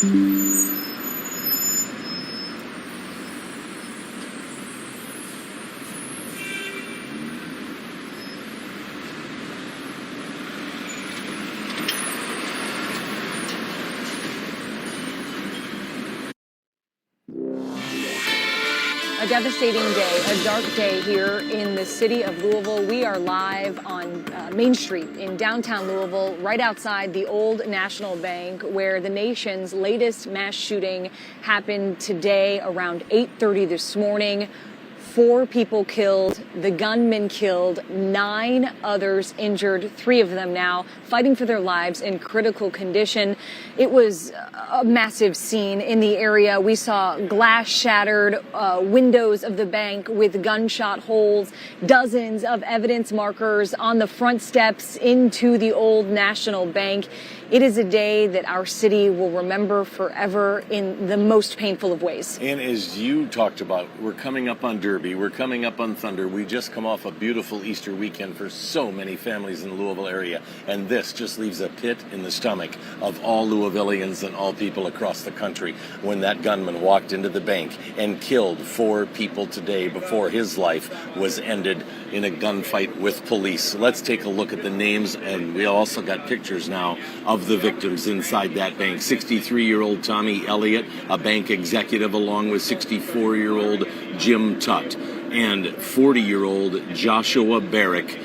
A devastating day, a dark day here in the city of Louisville. We are live on Main Street in downtown Louisville, right outside the old National Bank, where the nation's latest mass shooting happened today around 8:30 this morning. 4 people killed, the gunman killed, 9 others injured, 3 of them now fighting for their lives in critical condition. It was a massive scene in the area. We saw glass shattered, windows of the bank with gunshot holes, dozens of evidence markers on the front steps into the old National Bank. It is a day that our city will remember forever in the most painful of ways. And as you talked about, we're coming up on Derby, we're coming up on Thunder. We just come off a beautiful Easter weekend for so many families in the Louisville area. And this just leaves a pit in the stomach of all Louisvillians and all people across the country when that gunman walked into the bank and killed 4 people today before his life was ended in a gunfight with police. Let's take a look at the names, and we also got pictures now of the victims inside that bank. 63-year-old Tommy Elliott, a bank executive, along with 64-year-old Jim Tutt, and 40-year-old Joshua Barrick,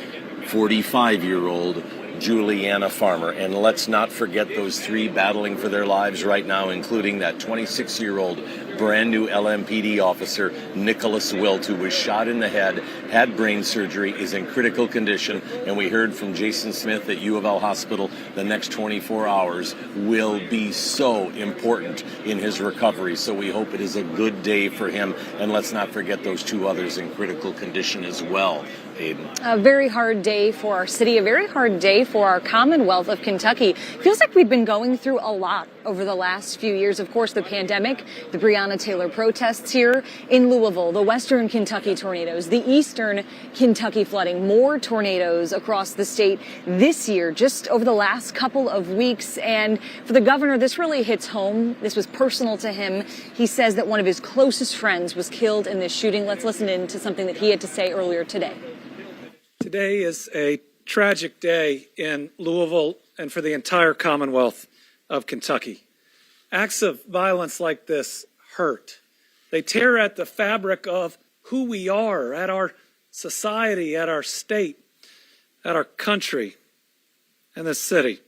45-year-old Juliana Farmer. And let's not forget those 3 battling for their lives right now, including that 26-year-old brand new LMPD officer, Nicholas Wilt, who was shot in the head, had brain surgery, is in critical condition. And we heard from Jason Smith at U of L Hospital the next 24 hours will be so important in his recovery. So we hope it is a good day for him. And let's not forget those 2 others in critical condition as well. Aiden. A very hard day for our city, a very hard day for our Commonwealth of Kentucky. Feels like we've been going through a lot over the last few years. Of course, the pandemic, the Breonna Taylor protests here in Louisville, the Western Kentucky tornadoes, the Eastern Kentucky flooding, more tornadoes across the state this year, just over the last couple of weeks. And for the governor, this really hits home. This was personal to him. He says that one of his closest friends was killed in this shooting. Let's listen in to something that he had to say earlier today. Today is a tragic day in Louisville and for the entire Commonwealth of Kentucky. Acts of violence like this hurt. They tear at the fabric of who we are, at our society, at our state, at our country, and this city.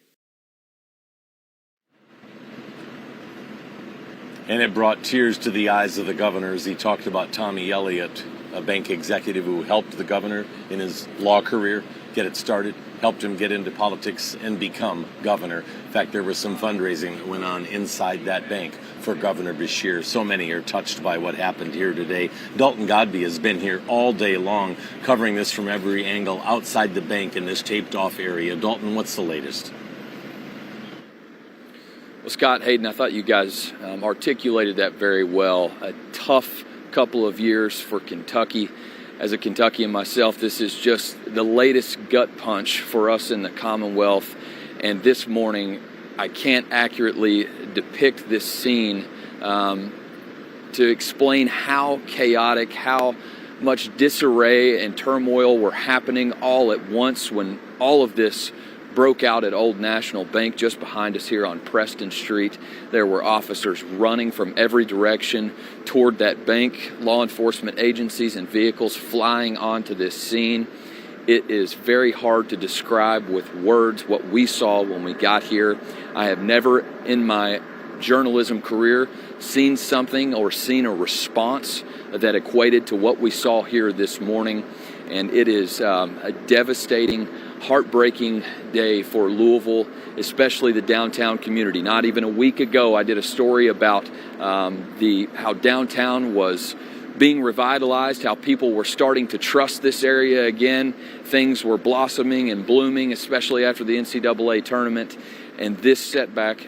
And it brought tears to the eyes of the governor as he talked about Tommy Elliott, a bank executive who helped the governor in his law career get it started, helped him get into politics and become governor. In fact, there was some fundraising that went on inside that bank for Governor Beshear. So many are touched by what happened here today. Dalton Godby has been here all day long, covering this from every angle outside the bank in this taped-off area. Dalton, what's the latest? Well, Scott, Hayden, I thought you guys articulated that very well. A tough couple of years for Kentucky. As a Kentuckian myself, this is just the latest gut punch for us in the Commonwealth. And this morning, I can't accurately depict this scene to explain how chaotic, how much disarray and turmoil were happening all at once when all of this broke out at Old National Bank just behind us here on Preston Street. There were officers running from every direction toward that bank, law enforcement agencies and vehicles flying onto this scene. It is very hard to describe with words what we saw when we got here. I have never in my journalism career seen something or seen a response that equated to what we saw here this morning. And it is a devastating, heartbreaking day for Louisville, especially the downtown community. Not even a week ago, I did a story about how downtown was being revitalized, how people were starting to trust this area again. Things were blossoming and blooming, especially after the NCAA tournament. And this setback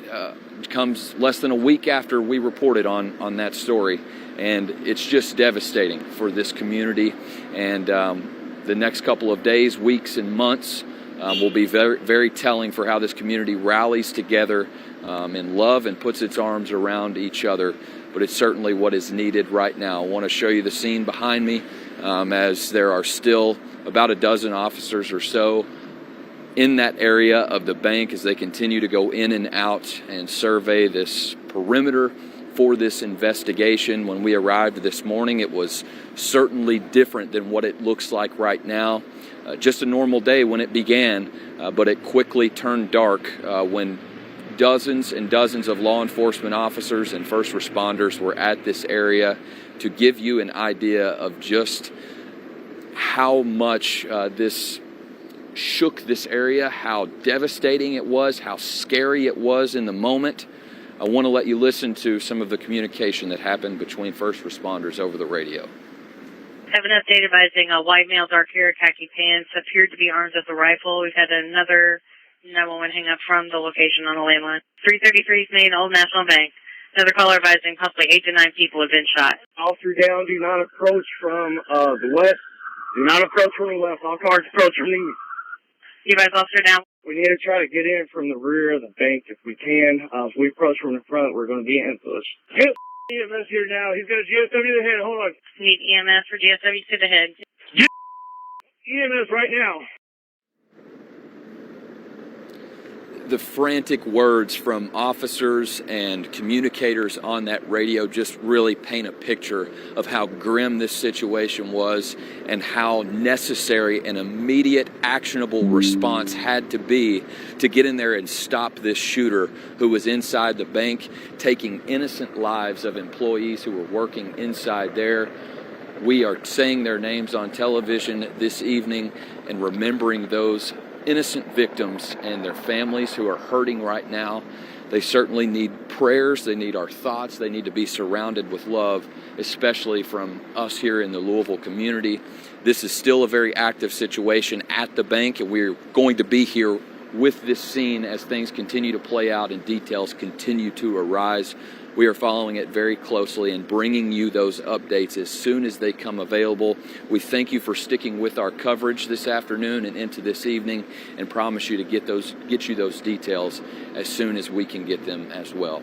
comes less than a week after we reported on that story. And it's just devastating for this community. And the next couple of days, weeks, and months will be very, very telling for how this community rallies together in love and puts its arms around each other. But it's certainly what is needed right now. I want to show you the scene behind me as there are still about a dozen officers or so in that area of the bank as they continue to go in and out and survey this perimeter for this investigation. When we arrived this morning, it was certainly different than what it looks like right now. Just a normal day when it began, but it quickly turned dark when dozens and dozens of law enforcement officers and first responders were at this area to give you an idea of just how much this shook this area, how devastating it was, how scary it was in the moment. I want to let you listen to some of the communication that happened between first responders over the radio. Have an update advising a white male, dark hair, khaki pants, appeared to be armed with a rifle. We've had another 911 hang up from the location on the landline. 333 East Main, Old National Bank. Another caller advising possibly 8 to 9 people have been shot. Officer down, do not approach from the west. Do not approach from the left. All cars approach from the east. You guys, officer down. We need to try to get in from the rear of the bank if we can. If we approach from the front, we're going to be ambushed. Get EMS here now. He's got a GSW to the head. Hold on. Need EMS for GSW to the head. Get EMS right now. The frantic words from officers and communicators on that radio just really paint a picture of how grim this situation was and how necessary an immediate, actionable response had to be to get in there and stop this shooter who was inside the bank, taking innocent lives of employees who were working inside there. We are saying their names on television this evening and remembering those innocent victims and their families who are hurting right now. They certainly need prayers. They need our thoughts. They need to be surrounded with love, especially from us here in the Louisville community. This is still a very active situation at the bank, and we're going to be here with this scene as things continue to play out and details continue to arise. We are following it very closely and bringing you those updates as soon as they come available. We thank you for sticking with our coverage this afternoon and into this evening, and promise you to get you those details as soon as we can get them as well.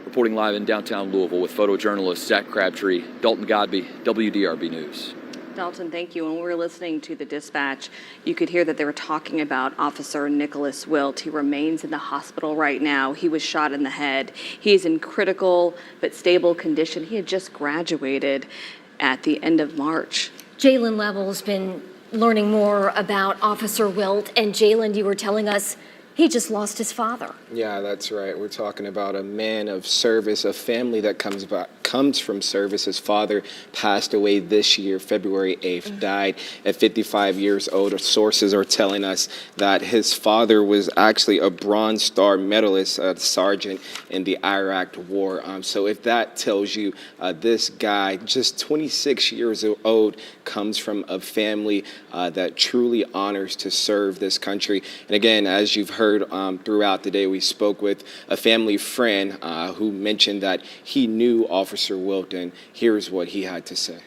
Reporting live in downtown Louisville with photojournalist Zach Crabtree, Dalton Godby, WDRB News. Dalton, thank you. When we were listening to the dispatch, you could hear that they were talking about Officer Nicholas Wilt. He remains in the hospital right now. He was shot in the head. He is in critical but stable condition. He had just graduated at the end of March. Jalen Level's been learning more about Officer Wilt. And Jalen, you were telling us he just lost his father. Yeah, that's right. We're talking about a man of service, a family that comes from service. His father passed away this year, February 8th, died at 55 years old. Sources are telling us that his father was actually a Bronze Star medalist, a sergeant in the Iraq War. So if that tells you this guy, just 26 years old, comes from a family that truly honors to serve this country. And again, as you've heard throughout the day, we spoke with a family friend who mentioned that he knew Officer Wilt, and here's what he had to say.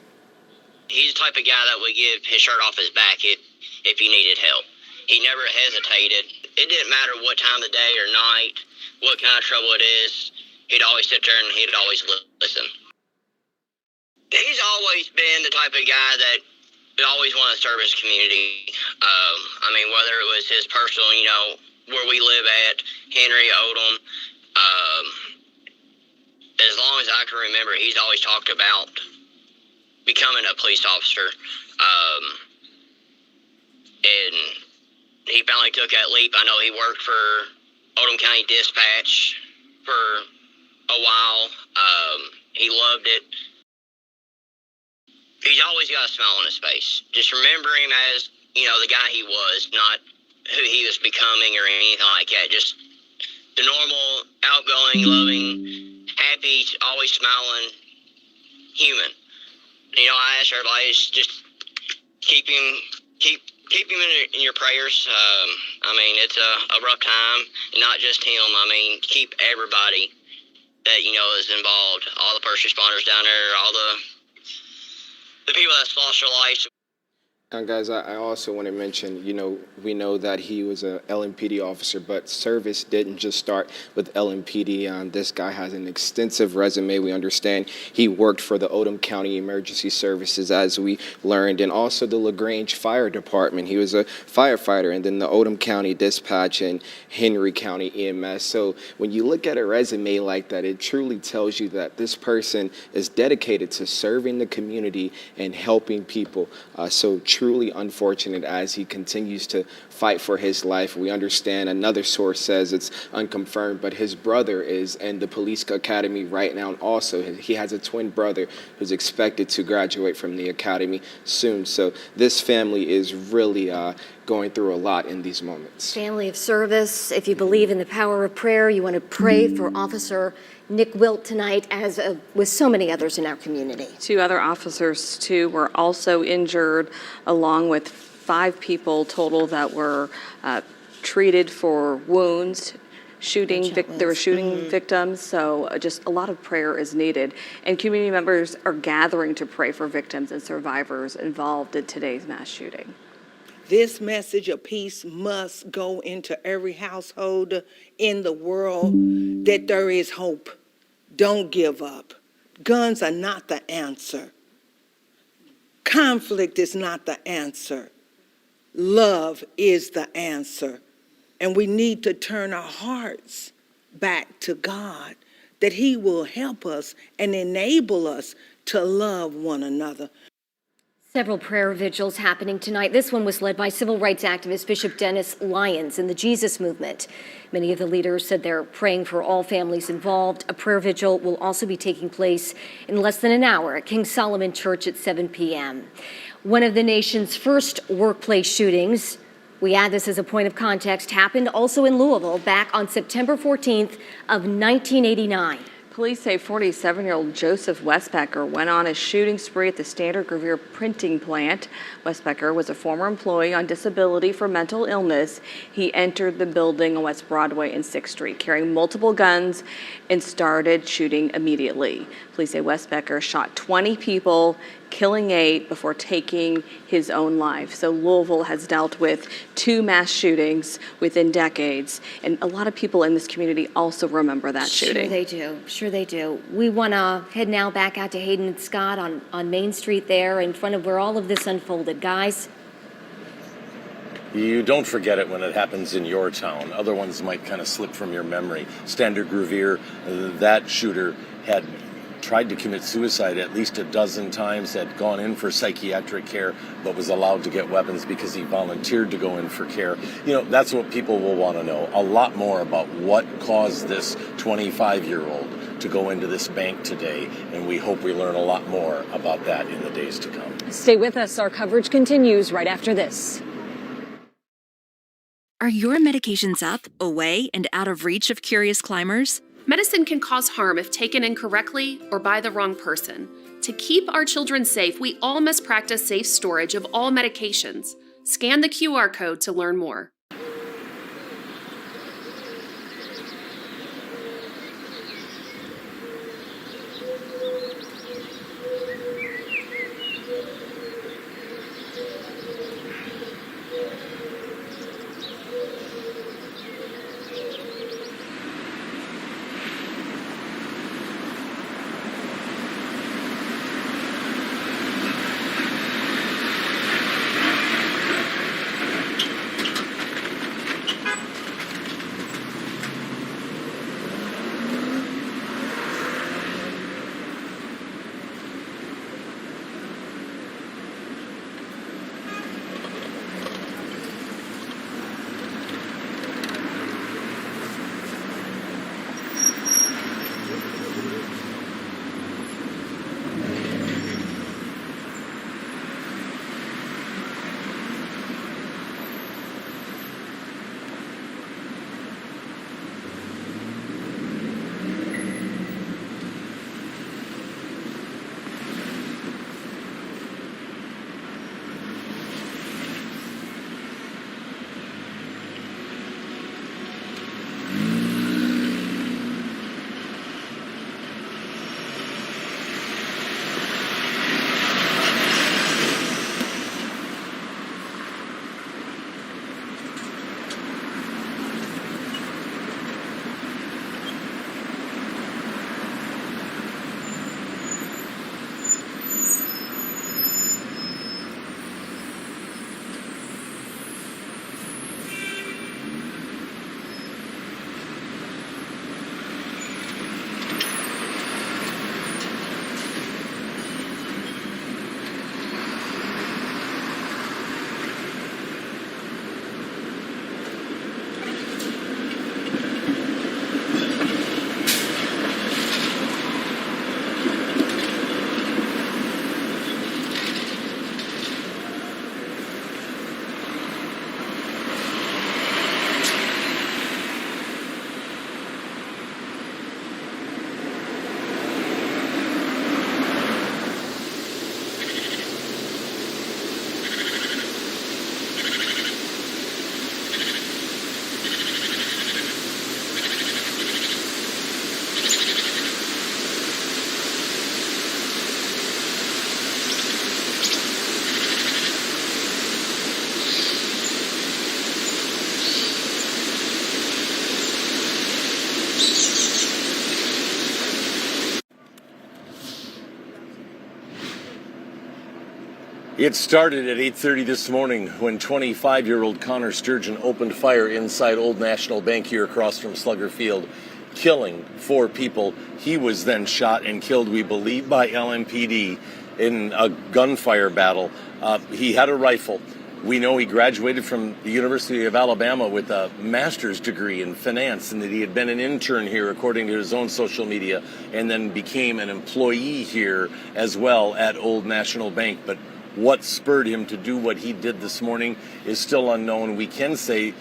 He's the type of guy that would give his shirt off his back if he needed help. He never hesitated. It didn't matter what time of day or night, what kind of trouble it is. He'd always sit there and he'd always listen. He's always been the type of guy that would always want to serve his community. Whether it was his personal, where we live at, Henry, Odom, as long as I can remember, he's always talked about becoming a police officer. And he finally took that leap. I know he worked for Odom County Dispatch for a while. He loved it. He's always got a smile on his face. Just remember him as, the guy he was, not who he was becoming or anything like that. Just the normal, outgoing, loving, happy, always smiling human. I ask everybody just keep him in your prayers. It's a rough time, not just him. Keep everybody that is involved. All the first responders down there, all the people that's lost their lives. Guys, I also want to mention, we know that he was a LMPD officer, but service didn't just start with LMPD. This guy has an extensive resume. We understand he worked for the Oldham County Emergency Services, as we learned, and also the LaGrange Fire Department. He was a firefighter, and then the Oldham County Dispatch and Henry County EMS. So when you look at a resume like that, it truly tells you that this person is dedicated to serving the community and helping people. So truly unfortunate as he continues to fight for his life. We understand another source says it's unconfirmed, but his brother is in the police academy right now. And also, he has a twin brother who's expected to graduate from the academy soon. So this family is really going through a lot in these moments. Family of service, if you believe in the power of prayer, you want to pray for Officer Nick Wilt tonight, as with so many others in our community. 2 other officers, too, were also injured, along with 5 people total that were treated for wounds. There were shooting victims, so just a lot of prayer is needed. And community members are gathering to pray for victims and survivors involved in today's mass shooting. This message of peace must go into every household in the world, that there is hope. Don't give up. Guns are not the answer. Conflict is not the answer. Love is the answer. And we need to turn our hearts back to God, that He will help us and enable us to love one another. Several prayer vigils happening tonight. This one was led by civil rights activist Bishop Dennis Lyons in the Jesus Movement. Many of the leaders said they're praying for all families involved. A prayer vigil will also be taking place in less than an hour at King Solomon Church at 7 p.m. One of the nation's first workplace shootings, we add this as a point of context, happened also in Louisville back on September 14th of 1989. Police say 47-year-old Joseph Westbecker went on a shooting spree at the Standard Gravure printing plant. Westbecker was a former employee on disability for mental illness. He entered the building on West Broadway and 6th Street carrying multiple guns and started shooting immediately. Police say Westbecker shot 20 people, killing 8 before taking his own life. So Louisville has dealt with 2 mass shootings within decades, and a lot of people in this community also remember that shooting. Sure they do. Sure they do. We want to head now back out to Hayden and Scott on Main Street there in front of where all of this unfolded. Guys? You don't forget it when it happens in your town. Other ones might kind of slip from your memory. Standard Gravure, that shooter had tried to commit suicide at least a dozen times, had gone in for psychiatric care, but was allowed to get weapons because he volunteered to go in for care. That's what people will want to know. A lot more about what caused this 25-year-old to go into this bank today, and we hope we learn a lot more about that in the days to come. Stay with us. Our coverage continues right after this. Are your medications up, away, and out of reach of curious climbers? Medicine can cause harm if taken incorrectly or by the wrong person. To keep our children safe, we all must practice safe storage of all medications. Scan the QR code to learn more. It started at 8:30 this morning when 25-year-old Connor Sturgeon opened fire inside Old National Bank here across from Slugger Field, killing 4 people. He was then shot and killed, we believe, by LMPD in a gunfire battle. He had a rifle. We know he graduated from the University of Alabama with a master's degree in finance, and that he had been an intern here, according to his own social media, and then became an employee here as well at Old National Bank. But what spurred him to do what he did this morning is still unknown. We can say,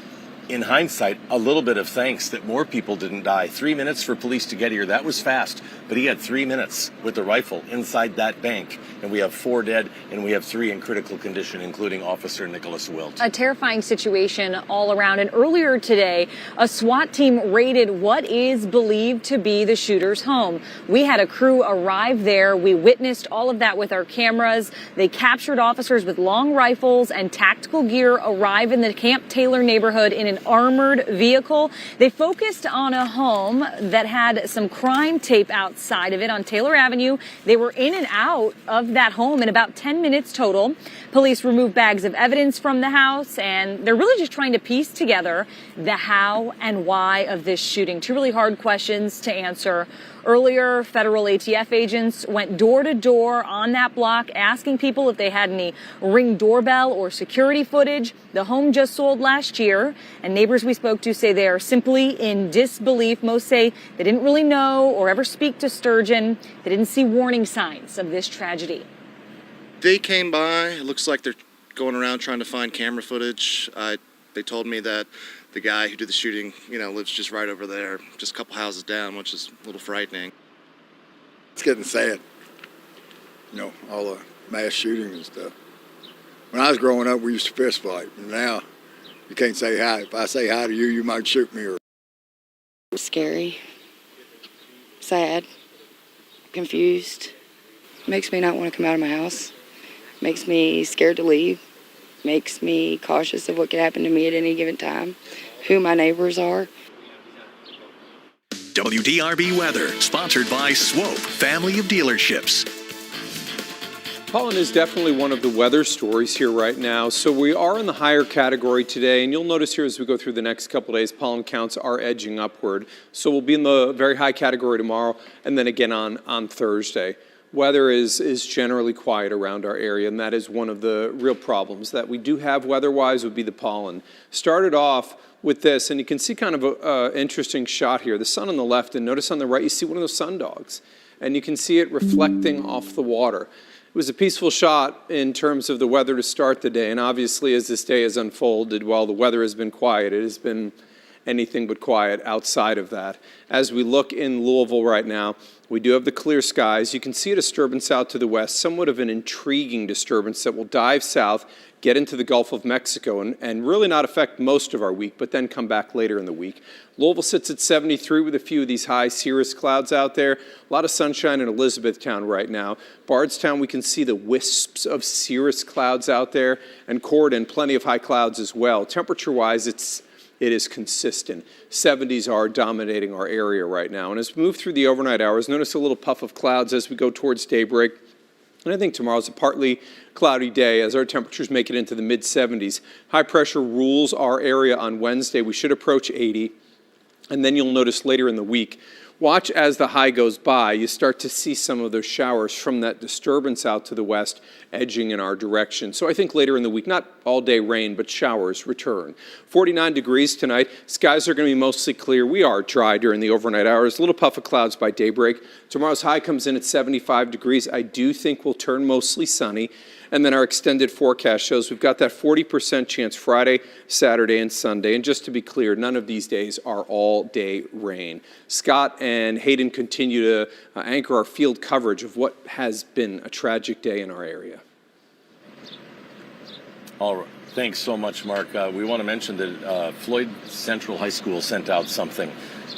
in hindsight, a little bit of thanks that more people didn't die. 3 minutes for police to get here. That was fast, but he had 3 minutes with the rifle inside that bank. And we have 4 dead, and we have 3 in critical condition, including Officer Nicholas Wilt. A terrifying situation all around. And earlier today, a SWAT team raided what is believed to be the shooter's home. We had a crew arrive there. We witnessed all of that with our cameras. They captured officers with long rifles and tactical gear arrive in the Camp Taylor neighborhood in an armored vehicle. They focused on a home that had some crime tape outside of it on Taylor Avenue. They were in and out of that home in about 10 minutes total. Police removed bags of evidence from the house, and they're really just trying to piece together the how and why of this shooting. 2 really hard questions to answer. Earlier, federal ATF agents went door to door on that block asking people if they had any Ring doorbell or security footage. The home just sold last year, and neighbors we spoke to say they are simply in disbelief. Most say they didn't really know or ever speak to Sturgeon. They didn't see warning signs of this tragedy. They came by. It looks like they're going around trying to find camera footage. They told me that the guy who did the shooting, lives just right over there, just a couple houses down, which is a little frightening. It's getting sad, all the mass shootings and stuff. When I was growing up, we used to fist fight. Now, you can't say hi. If I say hi to you, you might shoot me. Scary, sad, confused. Makes me not want to come out of my house. Makes me scared to leave. Makes me cautious of what could happen to me at any given time, who my neighbors are. WDRB weather, sponsored by Swope Family of Dealerships. Pollen is definitely one of the weather stories here right now. So we are in the higher category today, and you'll notice here as we go through the next couple days, pollen counts are edging upward. So we'll be in the very high category tomorrow, and then again on Thursday. Weather is generally quiet around our area, and that is one of the real problems that we do have weather-wise would be the pollen. Started off with this, and you can see kind of an interesting shot here. The sun on the left, and notice on the right you see one of those sundogs, and you can see it reflecting off the water. It was a peaceful shot in terms of the weather to start the day, and obviously as this day has unfolded, while the weather has been quiet, it has been anything but quiet outside of that. As we look in Louisville right now, we do have the clear skies. You can see a disturbance out to the west, somewhat of an intriguing disturbance that will dive south, get into the Gulf of Mexico, and really not affect most of our week, but then come back later in the week. Louisville sits at 73 with a few of these high cirrus clouds out there. A lot of sunshine in Elizabethtown right now. Bardstown, we can see the wisps of cirrus clouds out there, and Corydon, plenty of high clouds as well. Temperature-wise, it is consistent. 70s are dominating our area right now. And as we move through the overnight hours, notice a little puff of clouds as we go towards daybreak. And I think tomorrow's a partly cloudy day as our temperatures make it into the mid-70s. High pressure rules our area on Wednesday. We should approach 80. And then you'll notice later in the week, watch as the high goes by, you start to see some of those showers from that disturbance out to the west edging in our direction. So I think later in the week, not all day rain, but showers return. 49 degrees tonight. Skies are going to be mostly clear. We are dry during the overnight hours. A little puff of clouds by daybreak. Tomorrow's high comes in at 75 degrees. I do think we'll turn mostly sunny. And then our extended forecast shows we've got that 40% chance Friday, Saturday, and Sunday. And just to be clear, none of these days are all-day rain. Scott and Hayden continue to anchor our field coverage of what has been a tragic day in our area. All right. Thanks so much, Mark. We want to mention that Floyd Central High School sent out something.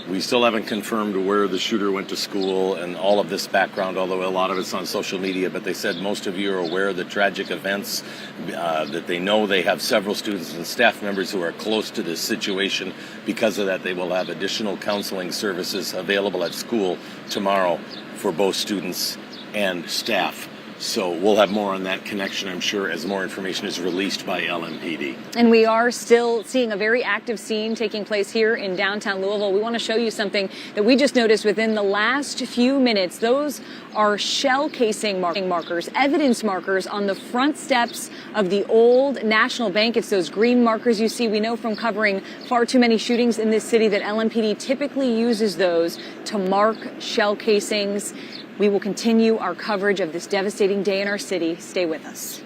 We still haven't confirmed where the shooter went to school and all of this background, although a lot of it's on social media, but they said most of you are aware of the tragic events, that they know they have several students and staff members who are close to this situation. Because of that, they will have additional counseling services available at school tomorrow for both students and staff. So we'll have more on that connection, I'm sure, as more information is released by LMPD. And we are still seeing a very active scene taking place here in downtown Louisville. We want to show you something that we just noticed within the last few minutes. Those are shell casing markers, evidence markers on the front steps of the old National Bank. It's those green markers you see. We know from covering far too many shootings in this city that LMPD typically uses those to mark shell casings. We will continue our coverage of this devastating day in our city. Stay with us.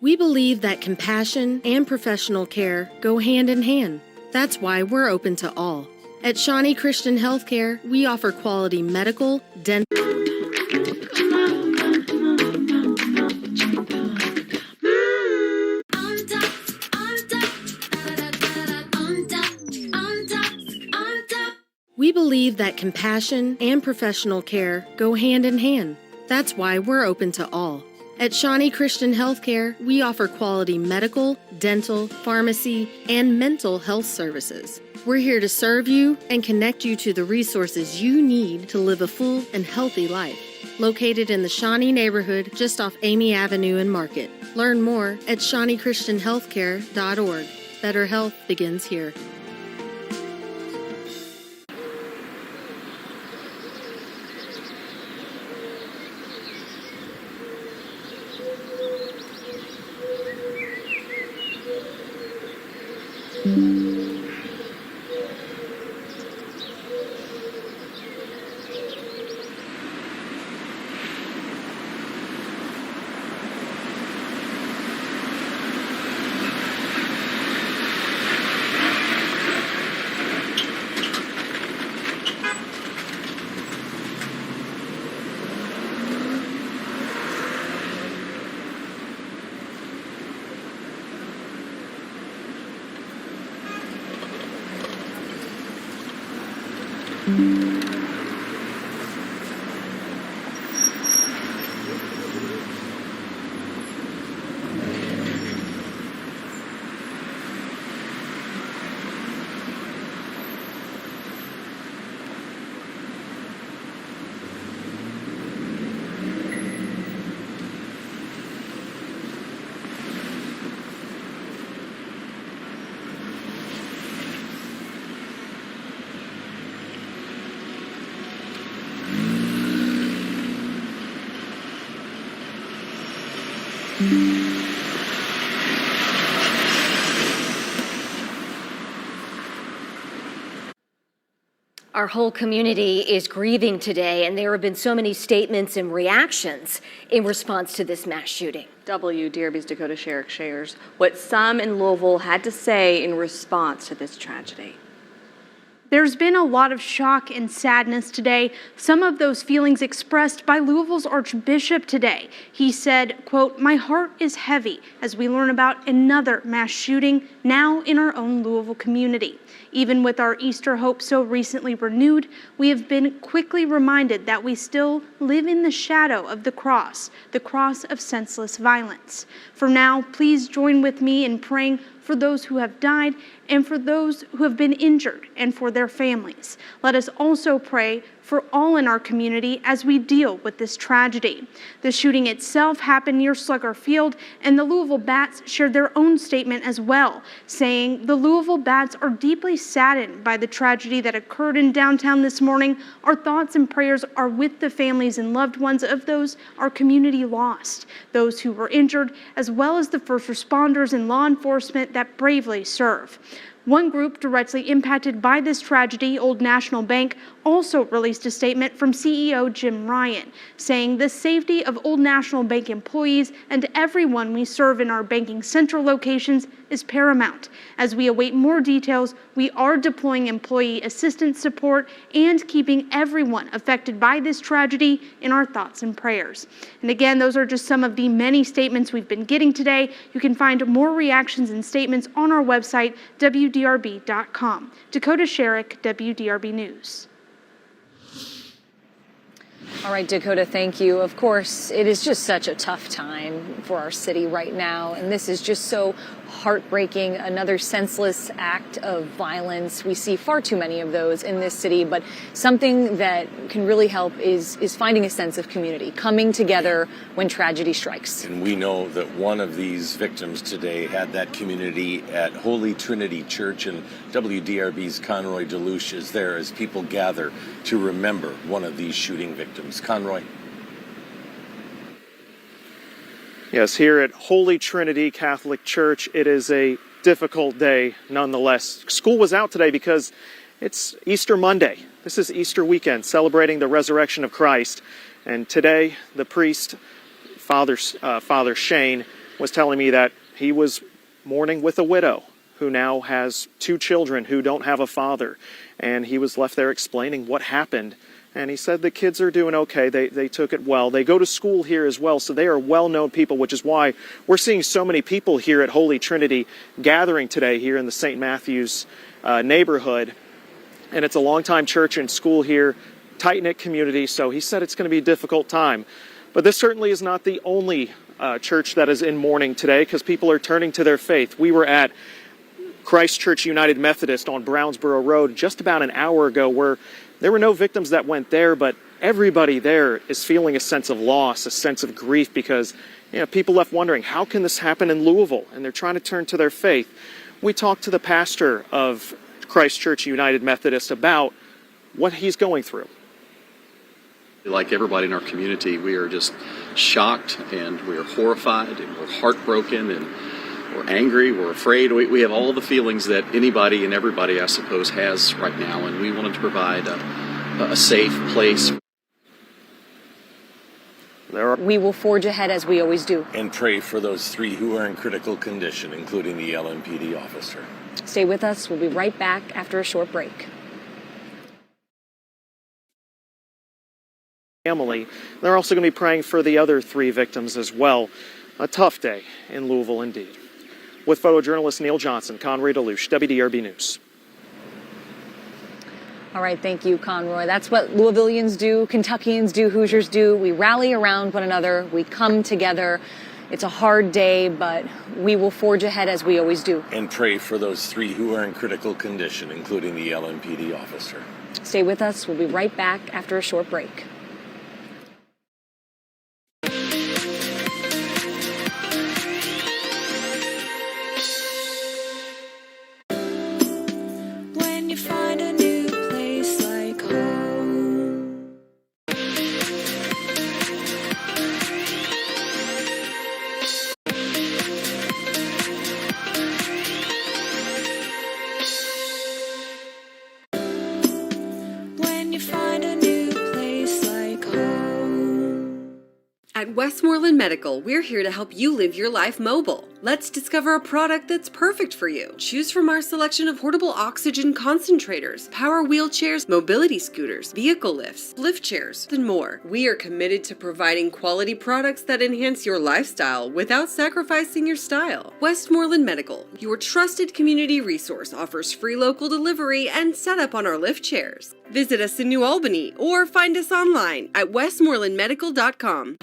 We believe that compassion and professional care go hand in hand. That's why we're open to all. At Shawnee Christian Healthcare, we offer quality medical, dental. We believe that compassion and professional care go hand in hand. That's why we're open to all. At Shawnee Christian Healthcare, we offer quality medical, dental, pharmacy, and mental health services. We're here to serve you and connect you to the resources you need to live a full and healthy life. Located in the Shawnee neighborhood just off Amy Avenue and Market. Learn more at ShawneeChristianHealthcare.org. Better health begins here. Our whole community is grieving today, and there have been so many statements and reactions in response to this mass shooting. WDRB's Dakota Sherrick shares what some in Louisville had to say in response to this tragedy. There's been a lot of shock and sadness today. Some of those feelings expressed by Louisville's Archbishop today. He said, quote, "My heart is heavy as we learn about another mass shooting now in our own Louisville community. Even with our Easter hope so recently renewed, we have been quickly reminded that we still live in the shadow of the cross of senseless violence. For now, please join with me in praying for those who have died and for those who have been injured and for their families. Let us also pray for all in our community as we deal with this tragedy." The shooting itself happened near Slugger Field, and the Louisville Bats shared their own statement as well, saying, "The Louisville Bats are deeply saddened by the tragedy that occurred in downtown this morning. Our thoughts and prayers are with the families and loved ones of those our community lost, those who were injured, as well as the first responders and law enforcement that bravely serve. One group directly impacted by this tragedy, Old National Bank, also released a statement from CEO Jim Ryan, saying the safety of Old National Bank employees and everyone we serve in our banking central locations is paramount. As we await more details, we are deploying employee assistance support and keeping everyone affected by this tragedy in our thoughts and prayers. And again, those are just some of the many statements we've been getting today. You can find more reactions and statements on our website, WDRB.com. Dakota Sherrick, WDRB News. All right, Dakota, thank you. Of course, it is just such a tough time for our city right now, and this is just so heartbreaking, another senseless act of violence. We see far too many of those in this city, but something that can really help is finding a sense of community, coming together when tragedy strikes. And we know that one of these victims today had that community at Holy Trinity Church, and WDRB's Conroy Deluche is there as people gather to remember one of these shooting victims. Conroy. Yes, here at Holy Trinity Catholic Church, it is a difficult day nonetheless. School was out today because it's Easter Monday. This is Easter weekend, celebrating the resurrection of Christ. And today, the priest, Father Shane, was telling me that he was mourning with a widow who now has 2 children who don't have a father. And he was left there explaining what happened. And he said the kids are doing okay. They took it well. They go to school here as well, so they are well-known people, which is why we're seeing so many people here at Holy Trinity gathering today here in the St. Matthew's neighborhood. And it's a long-time church and school here, tight-knit community, so he said it's going to be a difficult time. But this certainly is not the only church that is in mourning today, because people are turning to their faith. We were at Christ Church United Methodist on Brownsboro Road just about an hour ago, where there were no victims that went there, but everybody there is feeling a sense of loss, a sense of grief, because people left wondering, how can this happen in Louisville? And they're trying to turn to their faith. We talked to the pastor of Christ Church United Methodist about what he's going through. Like everybody in our community, we are just shocked, and we are horrified, and we're heartbroken, and we're angry, we're afraid. We have all the feelings that anybody and everybody, I suppose, has right now, and we wanted to provide a safe place. We will forge ahead as we always do. And pray for those 3 who are in critical condition, including the LMPD officer. Stay with us. We'll be right back after a short break. Family. They're also going to be praying for the other 3 victims as well. A tough day in Louisville indeed. With photojournalist Neil Johnson, Conroy Deluche, WDRB News. All right, thank you, Conroy. That's what Louisvillians do, Kentuckians do, Hoosiers do. We rally around one another. We come together. It's a hard day, but we will forge ahead as we always do. And pray for those 3 who are in critical condition, including the LMPD officer. Stay with us. We'll be right back after a short break. At Westmoreland Medical, we're here to help you live your life mobile. Let's discover a product that's perfect for you. Choose from our selection of portable oxygen concentrators, power wheelchairs, mobility scooters, vehicle lifts, lift chairs, and more. We are committed to providing quality products that enhance your lifestyle without sacrificing your style. Westmoreland Medical, your trusted community resource, offers free local delivery and setup on our lift chairs. Visit us in New Albany or find us online at westmorelandmedical.com.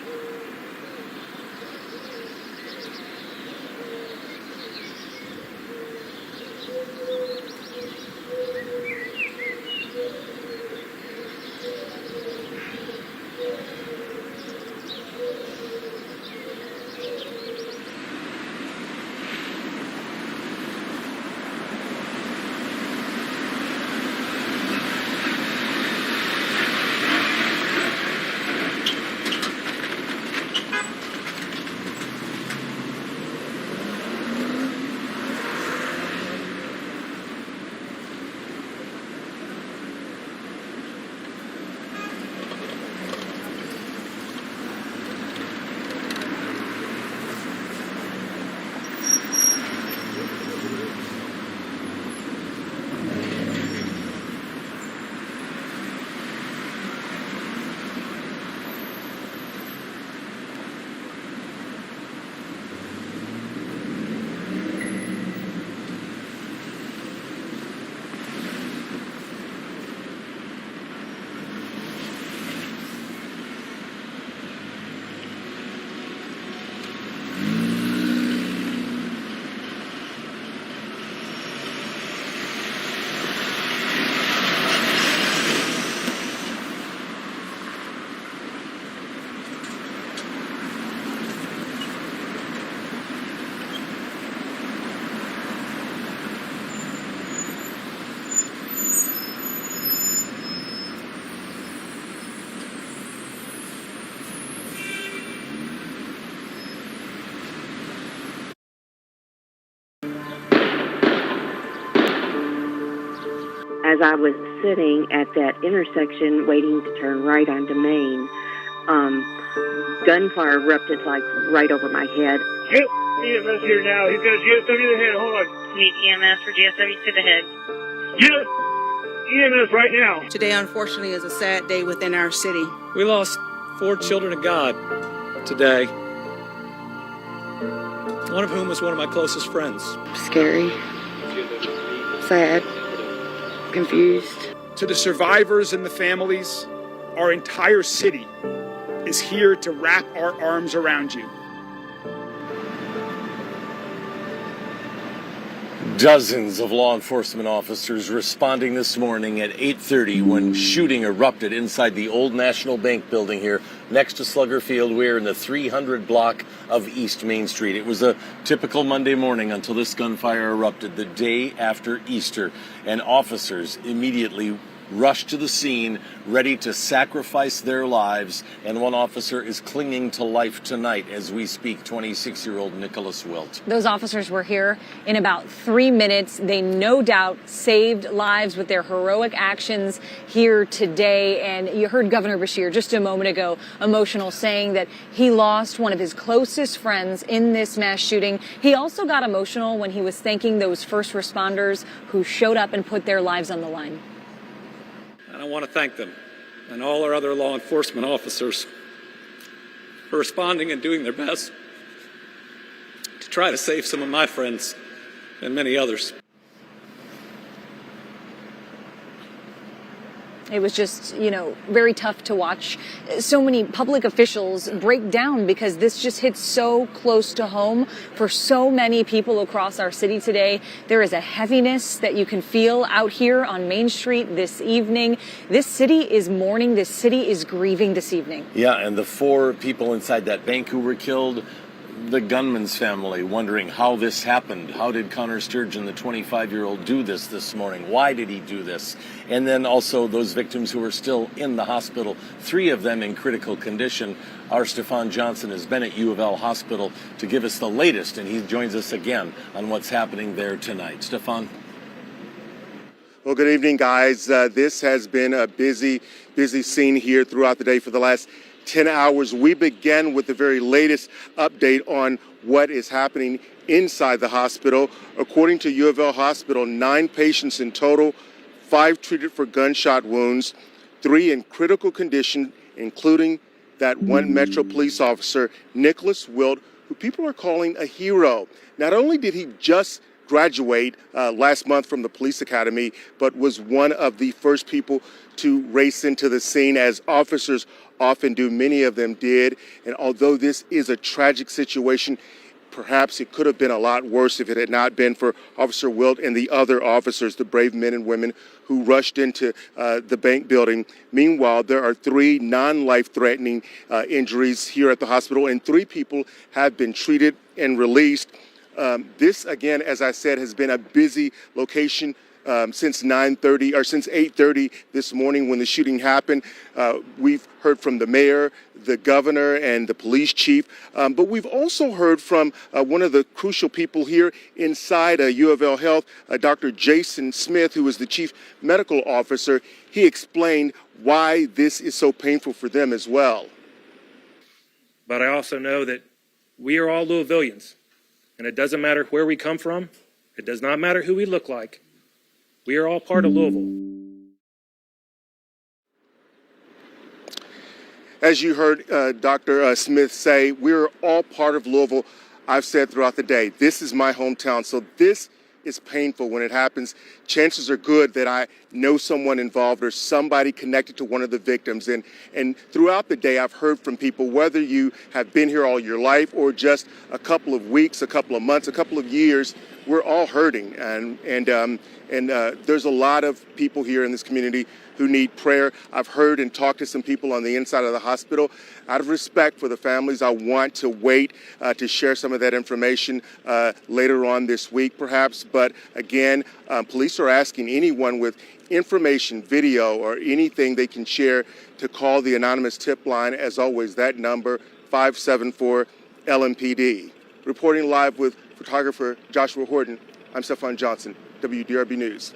as I was sitting at that intersection waiting to turn right onto Main, gunfire erupted like right over my head. Yep, EMS here now. He's got a GSW to the head. Hold on. Need EMS for GSW to the head. Yes, EMS right now. Today, unfortunately, is a sad day within our city. We lost 4 children of God today, one of whom was one of my closest friends. Scary, sad, confused. To the survivors and the families, our entire city is here to wrap our arms around you. Dozens of law enforcement officers responding this morning at 8:30 when shooting erupted inside the old National Bank building here next to Slugger Field. We're in the 300 block of East Main Street. It was a typical Monday morning until this gunfire erupted the day after Easter, and officers immediately rushed to the scene, ready to sacrifice their lives, and one officer is clinging to life tonight as we speak, 26-year-old Nicholas Wilt. Those officers were here in about 3 minutes. They no doubt saved lives with their heroic actions here today. And you heard Governor Beshear just a moment ago, emotional, saying that he lost one of his closest friends in this mass shooting. He also got emotional when he was thanking those first responders who showed up and put their lives on the line. And I want to thank them and all our other law enforcement officers for responding and doing their best to try to save some of my friends and many others. It was just, very tough to watch so many public officials break down because this just hits so close to home for so many people across our city today. There is a heaviness that you can feel out here on Main Street this evening. This city is mourning. This city is grieving this evening. Yeah, and the 4 people inside that bank who were killed, the gunman's family wondering how this happened. How did Connor Sturgeon, the 25-year-old, do this morning? Why did he do this? And then also those victims who are still in the hospital, 3 of them in critical condition. Our Stefan Johnson has been at U of L Hospital to give us the latest, and he joins us again on what's happening there tonight. Stefan? Well, good evening, guys. This has been a busy scene here throughout the day for the last 10 hours. We began with the very latest update on what is happening inside the hospital. According to U of L Hospital, 9 patients in total, 5 treated for gunshot wounds, 3 in critical condition, including that one Metro police officer, Nicholas Wilt, who people are calling a hero. Not only did he just graduate last month from the police academy, but was one of the first people to race into the scene, as officers often do. Many of them did. And although this is a tragic situation, perhaps it could have been a lot worse if it had not been for Officer Wilt and the other officers, the brave men and women who rushed into the bank building. Meanwhile, there are 3 non-life-threatening injuries here at the hospital, and 3 people have been treated and released. This, again, as I said, has been a busy location since 8:30 this morning when the shooting happened. We've heard from the mayor, the governor, and the police chief, but we've also heard from one of the crucial people here inside U of L Health, Dr. Jason Smith, who is the chief medical officer. He explained why this is so painful for them as well. But I also know that we are all Louisvillians, and it doesn't matter where we come from. It does not matter who we look like. We are all part of Louisville. As you heard Dr. Smith say, we're all part of Louisville. I've said throughout the day, this is my hometown, so this is painful when it happens. Chances are good that I know someone involved or somebody connected to one of the victims. And throughout the day, I've heard from people, whether you have been here all your life or just a couple of weeks, a couple of months, a couple of years, we're all hurting. And there's a lot of people here in this community who need prayer. I've heard and talked to some people on the inside of the hospital. Out of respect for the families, I want to wait to share some of that information later on this week, perhaps. But again, police are asking anyone with information, video, or anything they can share to call the anonymous tip line. As always, that number, 574-LMPD. Reporting live with photographer Joshua Horton, I'm Stefan Johnson, WDRB News.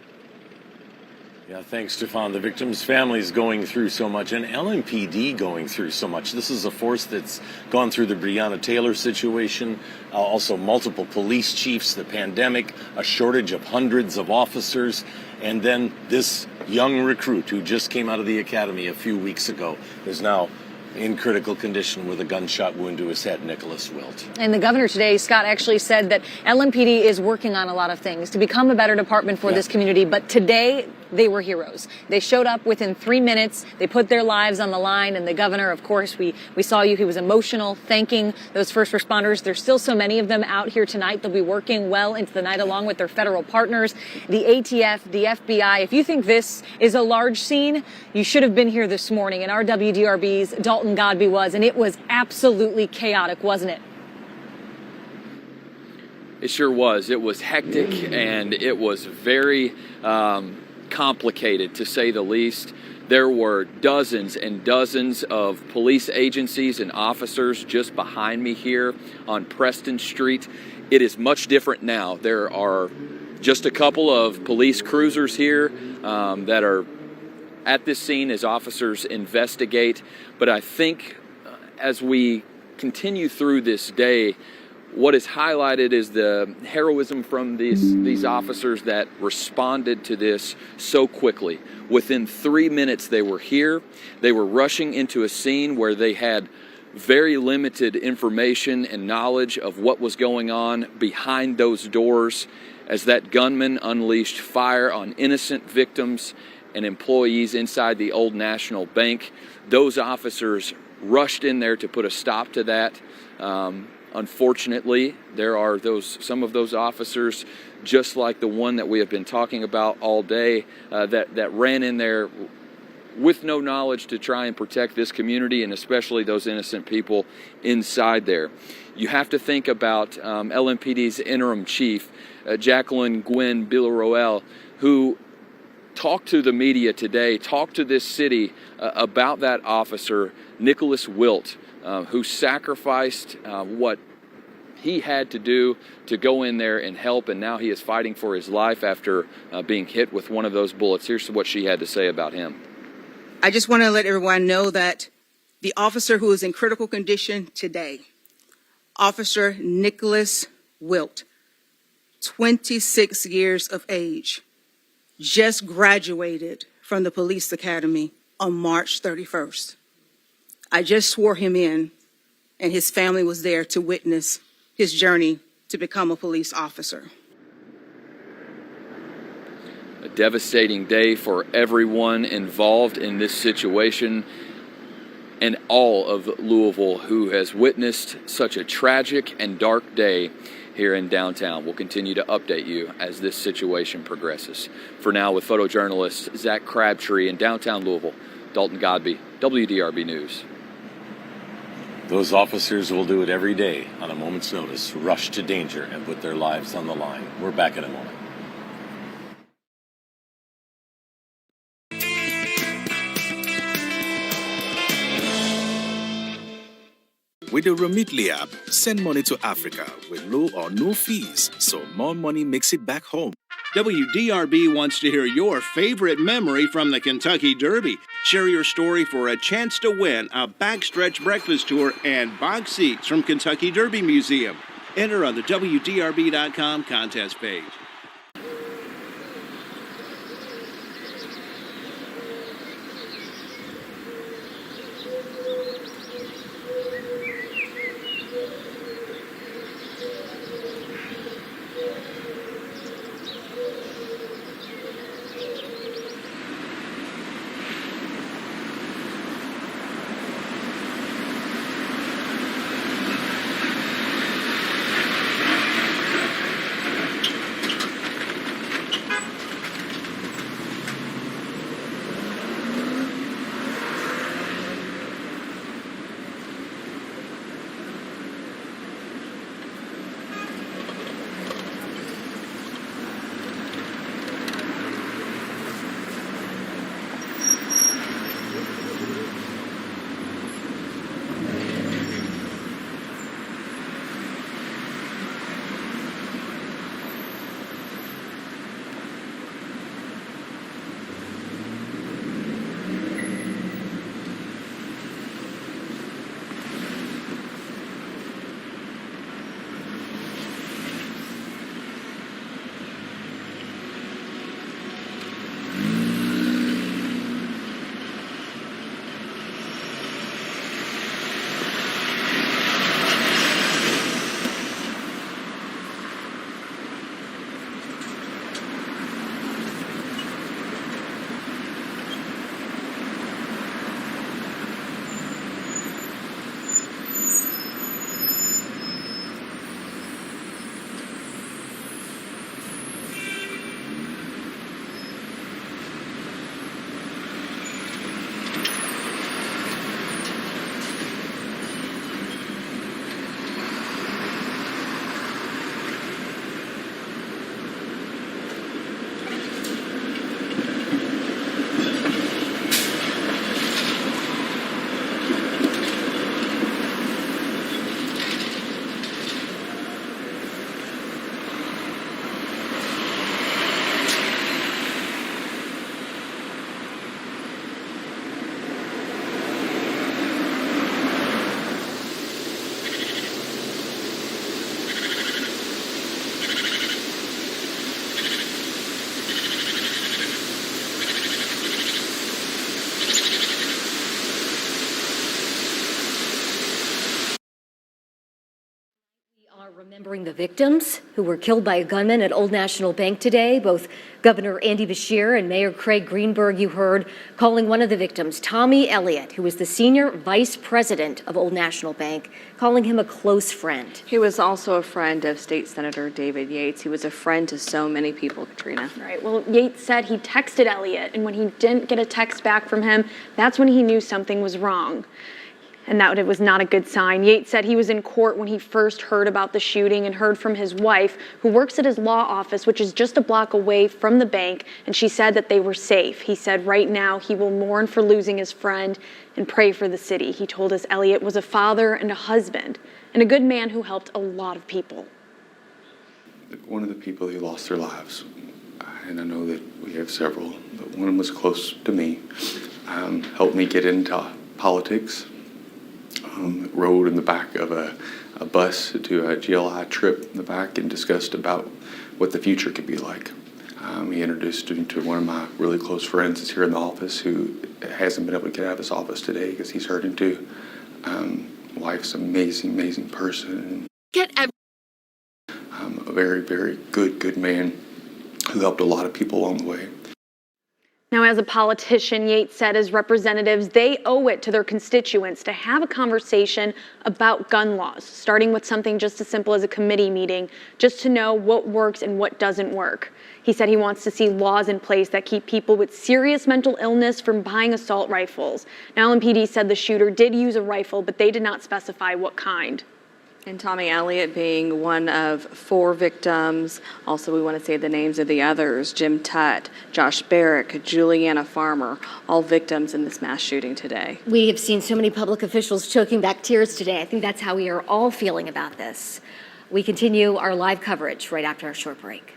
Yeah, thanks, Stefan. The victims' families going through so much, and LMPD going through so much. This is a force that's gone through the Breonna Taylor situation, also multiple police chiefs, the pandemic, a shortage of hundreds of officers, and then this young recruit who just came out of the academy a few weeks ago is now in critical condition with a gunshot wound to his head, Nicholas Wilt. And the governor today, Scott, actually said that LMPD is working on a lot of things to become a better department for this community. But today, they were heroes. They showed up within 3 minutes. They put their lives on the line. And the governor, of course, we saw you. He was emotional, thanking those first responders. There's still so many of them out here tonight. They'll be working well into the night along with their federal partners, the ATF, the FBI. If you think this is a large scene, you should have been here this morning. And our WDRB's Dalton Godby was, and it was absolutely chaotic, wasn't it? It sure was. It was hectic, and it was very complicated, to say the least. There were dozens and dozens of police agencies and officers just behind me here on Preston Street. It is much different now. There are just a couple of police cruisers here that are at this scene as officers investigate. But I think as we continue through this day, what is highlighted is the heroism from these officers that responded to this so quickly. Within 3 minutes, they were here. They were rushing into a scene where they had very limited information and knowledge of what was going on behind those doors as that gunman unleashed fire on innocent victims and employees inside the Old National Bank. Those officers rushed in there to put a stop to that. Unfortunately, there are some of those officers, just like the one that we have been talking about all day, that ran in there with no knowledge to try and protect this community and especially those innocent people inside there. You have to think about LMPD's interim chief, Jacqueline Gwen Billaroel, who talked to the media today, talked to this city about that officer, Nicholas Wilt, who sacrificed what he had to do to go in there and help, and now he is fighting for his life after being hit with one of those bullets. Here's what she had to say about him. I just want to let everyone know that the officer who is in critical condition today, Officer Nicholas Wilt, 26 years of age, just graduated from the police academy on March 31st. I just swore him in, and his family was there to witness his journey to become a police officer. A devastating day for everyone involved in this situation and all of Louisville who has witnessed such a tragic and dark day here in downtown. We'll continue to update you as this situation progresses. For now, with photojournalist Zach Crabtree in downtown Louisville, Dalton Godby, WDRB News. Those officers will do it every day on a moment's notice, rush to danger and put their lives on the line. We're back in a moment. With the Remitly app, send money to Africa with low or no fees, so more money makes it back home. WDRB wants to hear your favorite memory from the Kentucky Derby. Share your story for a chance to win a backstretch breakfast tour and box seats from Kentucky Derby Museum. Enter on the WDRB.com contest page. Remembering the victims who were killed by a gunman at Old National Bank today. Both Governor Andy Beshear and Mayor Craig Greenberg, you heard, calling one of the victims, Tommy Elliott, who was the senior vice president of Old National Bank, calling him a close friend. He was also a friend of State Senator David Yates. He was a friend to so many people, Katrina. Right. Well, Yates said he texted Elliott, and when he didn't get a text back from him, that's when he knew something was wrong. And that it was not a good sign. Yates said he was in court when he first heard about the shooting and heard from his wife, who works at his law office, which is just a block away from the bank, and she said that they were safe. He said right now he will mourn for losing his friend and pray for the city. He told us Elliott was a father and a husband and a good man who helped a lot of people. One of the people who lost their lives, and I know that we have several, but one of them was close to me, helped me get into politics. Rode in the back of a bus to a GLI trip in the back and discussed about what the future could be like. He introduced me to one of my really close friends that's here in the office who hasn't been able to get out of his office today because he's hurting too. Wife's an amazing, amazing person. A very, very good man who helped a lot of people along the way. Now, as a politician, Yates said as representatives, they owe it to their constituents to have a conversation about gun laws, starting with something just as simple as a committee meeting, just to know what works and what doesn't work. He said he wants to see laws in place that keep people with serious mental illness from buying assault rifles. Now, LMPD said the shooter did use a rifle, but they did not specify what kind. And Tommy Elliott being one of 4 victims. Also, we want to say the names of the others: Jim Tutt, Josh Barrick, Juliana Farmer, all victims in this mass shooting today. We have seen so many public officials choking back tears today. I think that's how we are all feeling about this. We continue our live coverage right after our short break.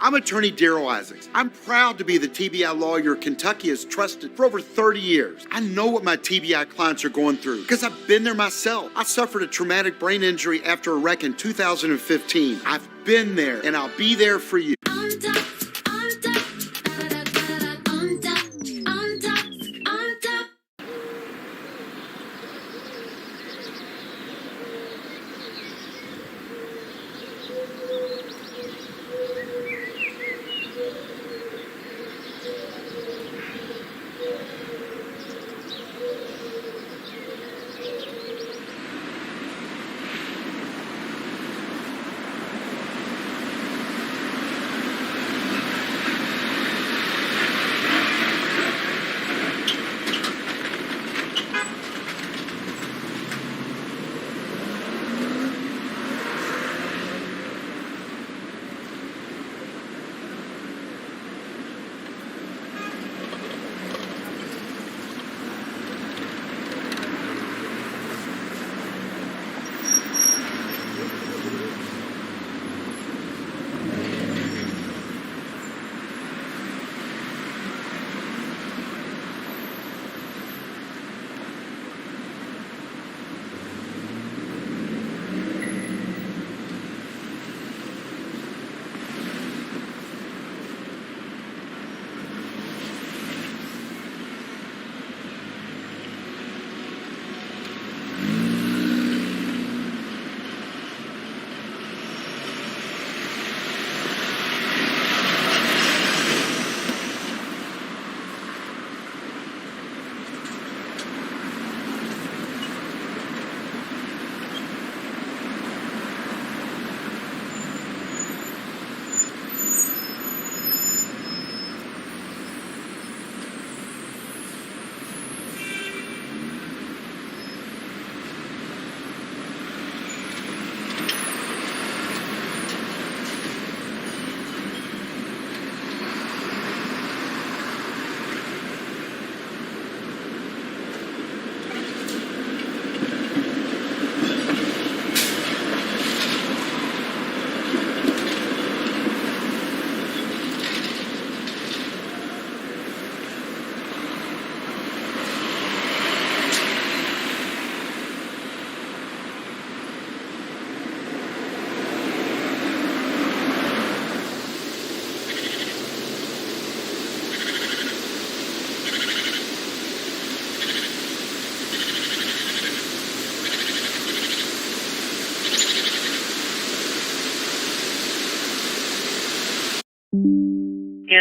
I'm attorney Darrell Isaacs. I'm proud to be the TBI lawyer Kentucky has trusted for over 30 years. I know what my TBI clients are going through because I've been there myself. I suffered a traumatic brain injury after a wreck in 2015. I've been there and I'll be there for you.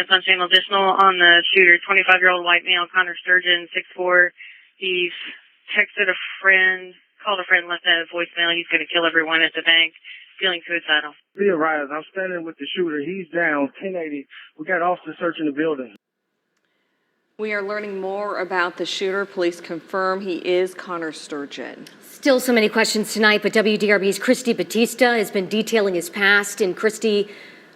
WDRB and Sun Channel. Additional on the shooter, 25-year-old white male, Connor Sturgeon, 6'4". He's texted a friend, called a friend, left a voicemail. He's going to kill everyone at the bank, feeling suicidal. Be advised, I'm standing with the shooter. He's down, 1080. We got officers searching the building. We are learning more about the shooter. Police confirm he is Connor Sturgeon. Still so many questions tonight, but WDRB's Christy Batista has been detailing his past. And Christy,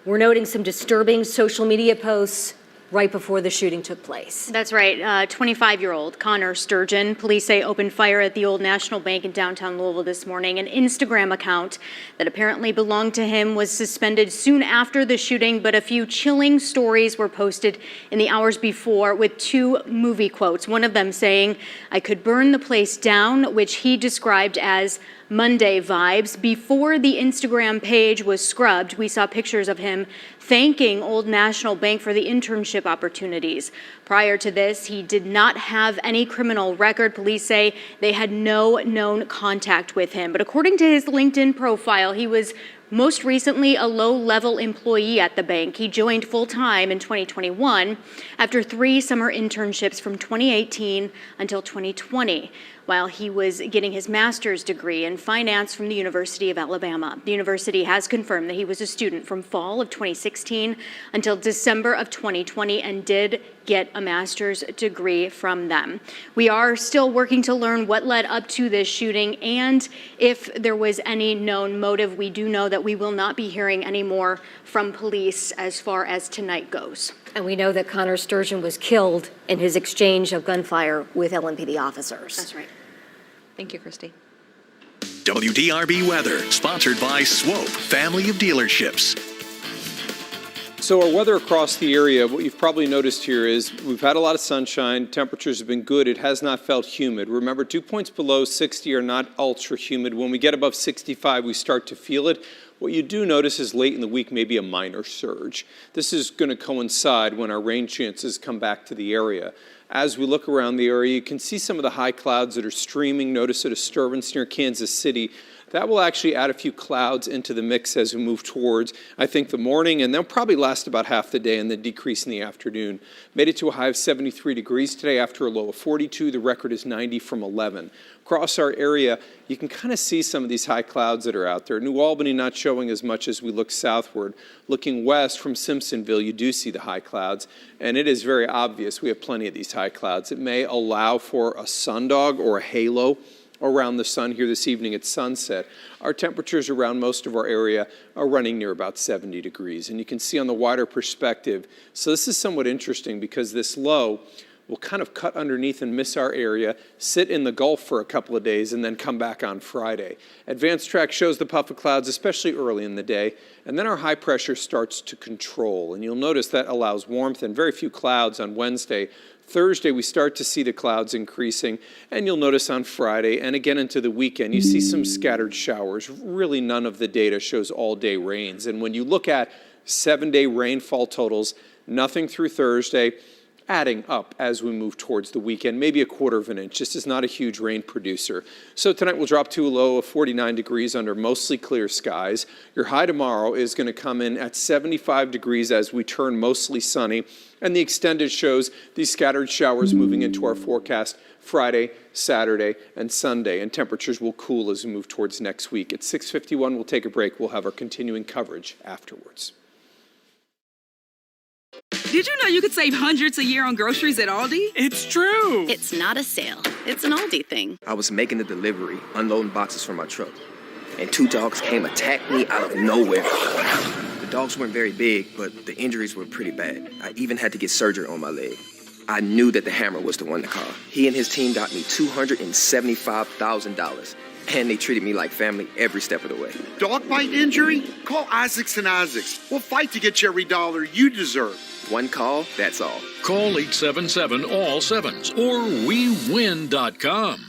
we're noting some disturbing social media posts right before the shooting took place. That's right. 25-year-old Connor Sturgeon, police say, opened fire at the Old National Bank in downtown Louisville this morning. An Instagram account that apparently belonged to him was suspended soon after the shooting, but a few chilling stories were posted in the hours before with two movie quotes. One of them saying, "I could burn the place down," which he described as Monday vibes. Before the Instagram page was scrubbed, we saw pictures of him thanking Old National Bank for the internship opportunities. Prior to this, he did not have any criminal record. Police say they had no known contact with him. But according to his LinkedIn profile, he was most recently a low-level employee at the bank. He joined full-time in 2021 after 3 summer internships from 2018 until 2020, while he was getting his master's degree in finance from the University of Alabama. The university has confirmed that he was a student from fall of 2016 until December of 2020 and did get a master's degree from them. We are still working to learn what led up to this shooting and if there was any known motive. We do know that we will not be hearing any more from police as far as tonight goes. And we know that Connor Sturgeon was killed in his exchange of gunfire with LMPD officers. That's right. Thank you, Christy. WDRB weather, sponsored by Swope, family of dealerships. So our weather across the area, what you've probably noticed here is we've had a lot of sunshine. Temperatures have been good. It has not felt humid. Remember, 2 points below 60 are not ultra humid. When we get above 65, we start to feel it. What you do notice is late in the week, maybe a minor surge. This is going to coincide when our rain chances come back to the area. As we look around the area, you can see some of the high clouds that are streaming. Notice a disturbance near Kansas City. That will actually add a few clouds into the mix as we move towards, I think, the morning, and they'll probably last about half the day and then decrease in the afternoon. Made it to a high of 73 degrees today after a low of 42. The record is 90 from 11. Across our area, you can kind of see some of these high clouds that are out there. New Albany not showing as much as we look southward. Looking west from Simpsonville, you do see the high clouds, and it is very obvious we have plenty of these high clouds. It may allow for a sundog or a halo around the sun here this evening at sunset. Our temperatures around most of our area are running near about 70 degrees. And you can see on the wider perspective, so this is somewhat interesting because this low will kind of cut underneath and miss our area, sit in the Gulf for a couple of days, and then come back on Friday. Advanced track shows the puff of clouds, especially early in the day, and then our high pressure starts to control. And you'll notice that allows warmth and very few clouds on Wednesday. Thursday, we start to see the clouds increasing, and you'll notice on Friday and again into the weekend, you see some scattered showers. Really, none of the data shows all-day rains. And when you look at 7-day rainfall totals, nothing through Thursday, adding up as we move towards the weekend, maybe a quarter of an inch. This is not a huge rain producer. So tonight we'll drop to a low of 49 degrees under mostly clear skies. Your high tomorrow is going to come in at 75 degrees as we turn mostly sunny. And the extended shows these scattered showers moving into our forecast Friday, Saturday, and Sunday. And temperatures will cool as we move towards next week. At 6:51, we'll take a break. We'll have our continuing coverage afterwards. Did you know you could save hundreds a year on groceries at Aldi? It's true. It's not a sale. It's an Aldi thing. I was making the delivery, unloading boxes from my truck, and 2 dogs came attacked me out of nowhere. The dogs weren't very big, but the injuries were pretty bad. I even had to get surgery on my leg. I knew that the Hammer was the one to call. He and his team got me $275,000. And they treated me like family every step of the way. Dog bite injury? Call Isaacs and Isaacs. We'll fight to get you every dollar you deserve. One call, that's all. Call 877-ALL-7s or WeWin.com.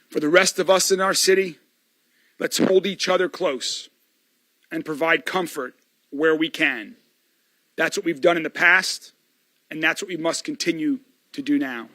For the rest of us in our city, let's hold each other close and provide comfort where we can. That's what we've done in the past, and that's what we must continue to do now.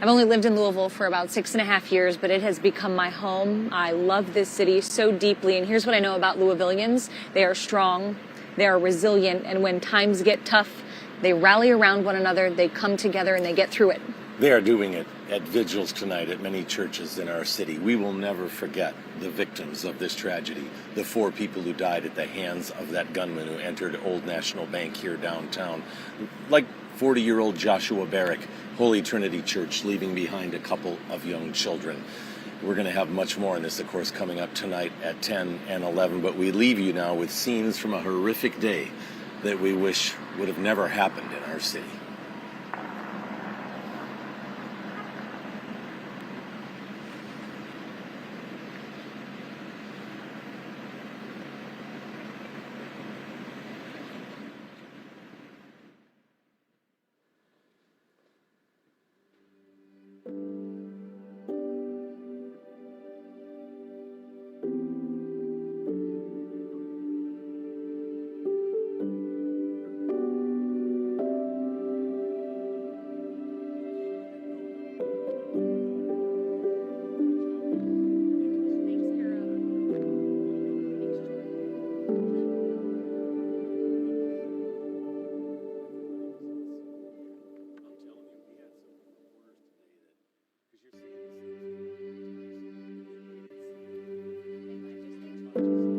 I've only lived in Louisville for about 6.5 years, but it has become my home. I love this city so deeply, and here's what I know about Louisvillians. They are strong, they are resilient, and when times get tough, they rally around one another, they come together, and they get through it. They are doing it at vigils tonight at many churches in our city. We will never forget the victims of this tragedy, the 4 people who died at the hands of that gunman who entered Old National Bank here downtown. Like 40-year-old Joshua Barrick, Holy Trinity Church, leaving behind a couple of young children. We're going to have much more on this, of course, coming up tonight at 10 and 11, but we leave you now with scenes from a horrific day that we wish would have never happened in our city. Thank you.